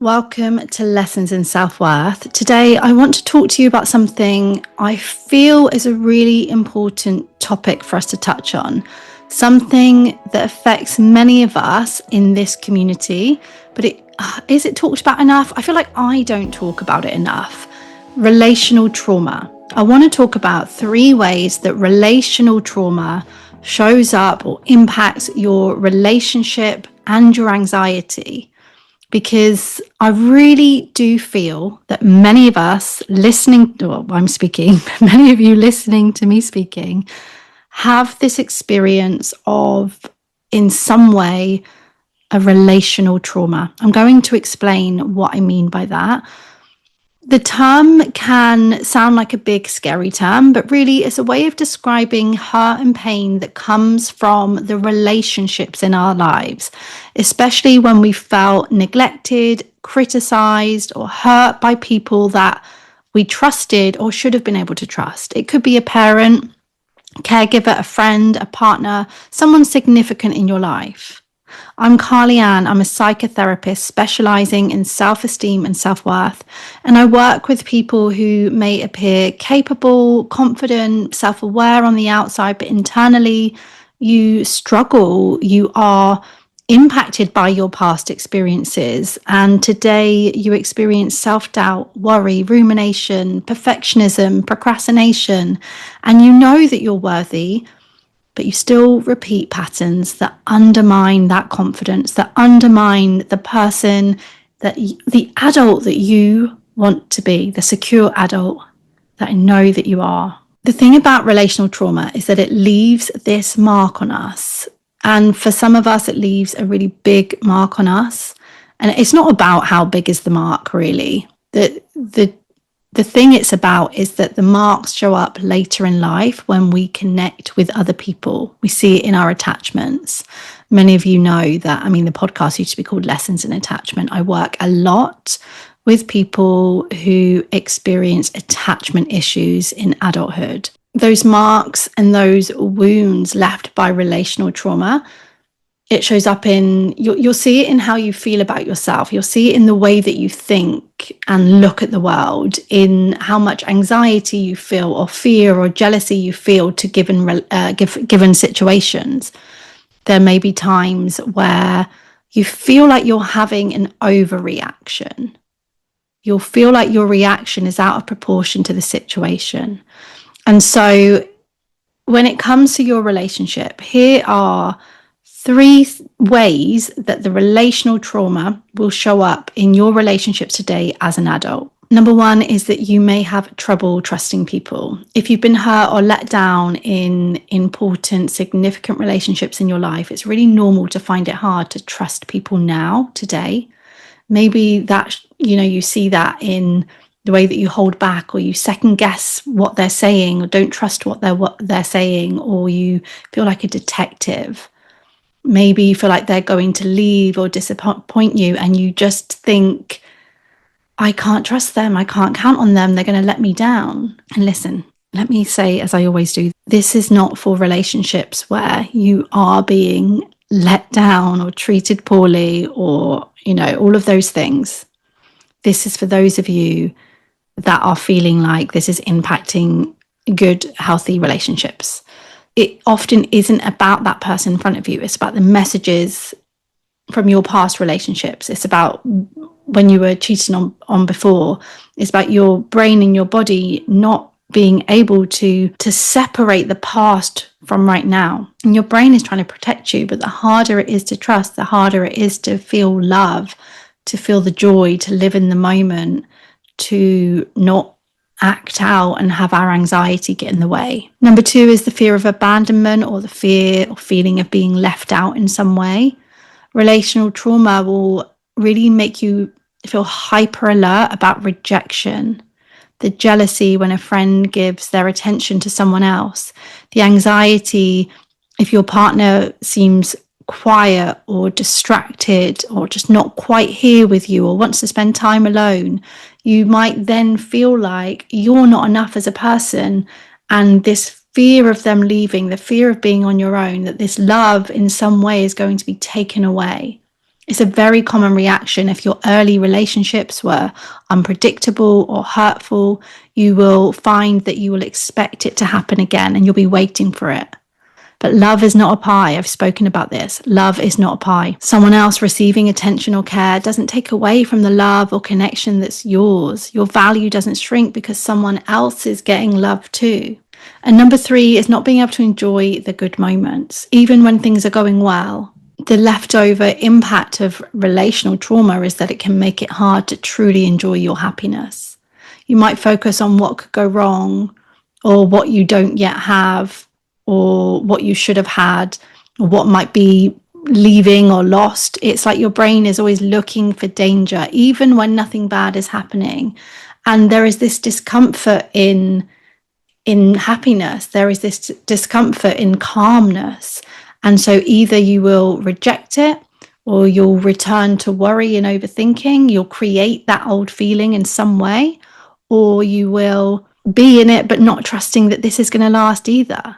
Welcome to Lessons in Self-Worth. Today, I want to talk to you about something I feel is a really important topic for us to touch on. Something that affects many of us in this community, but is it talked about enough? I feel like I don't talk about it enough. Relational trauma. I want to talk about 3 ways that relational trauma shows up or impacts your relationship and your anxiety. Because I really do feel that many of us listening, well, I'm speaking, many of you listening to me speaking, have this experience of, in some way, a relational trauma. I'm going to explain what I mean by that. The term can sound like a big, scary term, but really it's a way of describing hurt and pain that comes from the relationships in our lives, especially when we felt neglected, criticized, or hurt by people that we trusted or should have been able to trust. It could be a parent, caregiver, a friend, a partner, someone significant in your life. I'm Carly Ann. I'm a psychotherapist specialising in self-esteem and self-worth, and I work with people who may appear capable, confident, self-aware on the outside, but internally you struggle, you are impacted by your past experiences, and today you experience self-doubt, worry, rumination, perfectionism, procrastination, and you know that you're worthy, but you still repeat patterns that undermine that confidence, that undermine the person, the adult that you want to be, the secure adult that I know that you are. The thing about relational trauma is that it leaves this mark on us. And for some of us, it leaves a really big mark on us. And it's not about how big is the mark, really. The thing it's about is that the marks show up later in life when we connect with other people. We see it in our attachments. Many of you know that, the podcast used to be called Lessons in Attachment. I work a lot with people who experience attachment issues in adulthood. Those marks and those wounds left by relational trauma, it shows up you'll see it in how you feel about yourself. You'll see it in the way that you think and look at the world, in how much anxiety you feel or fear or jealousy you feel to given situations. There may be times where you feel like you're having an overreaction. You'll feel like your reaction is out of proportion to the situation. And so when it comes to your relationship, here are 3 ways that the relational trauma will show up in your relationships today as an adult. Number 1 is that you may have trouble trusting people. If you've been hurt or let down in important, significant relationships in your life, it's really normal to find it hard to trust people now, today. Maybe that, you see that in the way that you hold back, or you second guess what they're saying, or don't trust what they're saying, or you feel like a detective. Maybe you feel like they're going to leave or disappoint you, and you just think, I can't trust them. I can't count on them. They're going to let me down. And listen, let me say, as I always do, this is not for relationships where you are being let down or treated poorly or, all of those things. This is for those of you that are feeling like this is impacting good, healthy relationships. It often isn't about that person in front of you. It's about the messages from your past relationships. It's about when you were cheated on before. It's about your brain and your body not being able to separate the past from right now. And your brain is trying to protect you, but the harder it is to trust, the harder it is to feel love, to feel the joy, to live in the moment, to not act out and have our anxiety get in the way. Number 2 is the fear of abandonment, or the fear or feeling of being left out in some way. Relational trauma will really make you feel hyper alert about rejection, the jealousy when a friend gives their attention to someone else, the anxiety if your partner seems quiet or distracted or just not quite here with you or wants to spend time alone. You might then feel like you're not enough as a person, and this fear of them leaving, the fear of being on your own, that this love in some way is going to be taken away. It's a very common reaction. If your early relationships were unpredictable or hurtful, you will find that you will expect it to happen again and you'll be waiting for it. But love is not a pie. I've spoken about this. Love is not a pie. Someone else receiving attention or care doesn't take away from the love or connection that's yours. Your value doesn't shrink because someone else is getting love too. And number 3 is not being able to enjoy the good moments, even when things are going well. The leftover impact of relational trauma is that it can make it hard to truly enjoy your happiness. You might focus on what could go wrong, or what you don't yet have, or what you should have had, or what might be leaving or lost. It's like your brain is always looking for danger, even when nothing bad is happening. And there is this discomfort in happiness. There is this discomfort in calmness. And so either you will reject it, or you'll return to worry and overthinking. You'll create that old feeling in some way, or you will be in it, but not trusting that this is going to last either.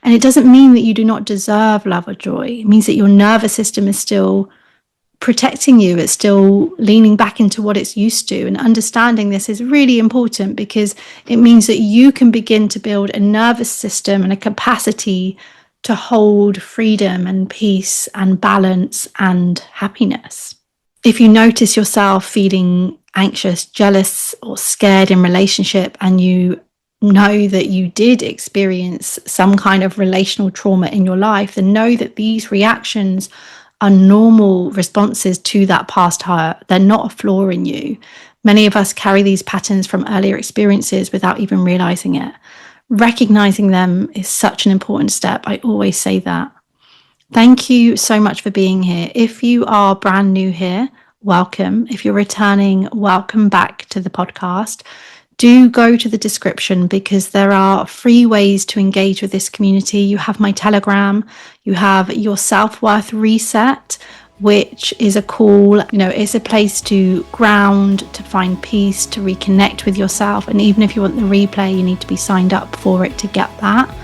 And it doesn't mean that you do not deserve love or joy. It means that your nervous system is still protecting you. It's still leaning back into what it's used to. And understanding this is really important, because it means that you can begin to build a nervous system and a capacity to hold freedom and peace and balance and happiness. If you notice yourself feeling anxious, jealous, or scared in relationship, and you know that you did experience some kind of relational trauma in your life, then know that these reactions are normal responses to that past hurt. They're not a flaw in you. Many of us carry these patterns from earlier experiences without even realizing it. Recognizing them is such an important step. I always say that. Thank you so much for being here. If you are brand new here, welcome. If you're returning, welcome back to the podcast. Do go to the description, because there are free ways to engage with this community. You have my Telegram, you have your self-worth reset, which is a call, it's a place to ground, to find peace, to reconnect with yourself. And even if you want the replay, you need to be signed up for it to get that,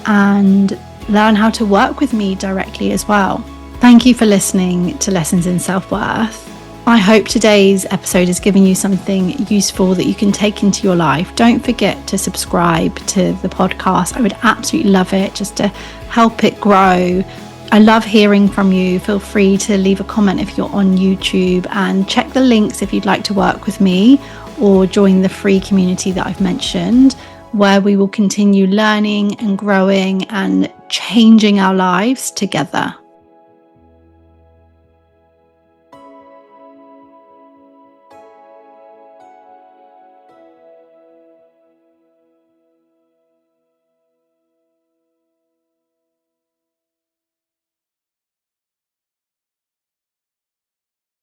and learn how to work with me directly as well. Thank you for listening to Lessons in Self-Worth. I hope today's episode has given you something useful that you can take into your life. Don't forget to subscribe to the podcast. I would absolutely love it, just to help it grow. I love hearing from you. Feel free to leave a comment if you're on YouTube, and check the links if you'd like to work with me or join the free community that I've mentioned, where we will continue learning and growing and changing our lives together.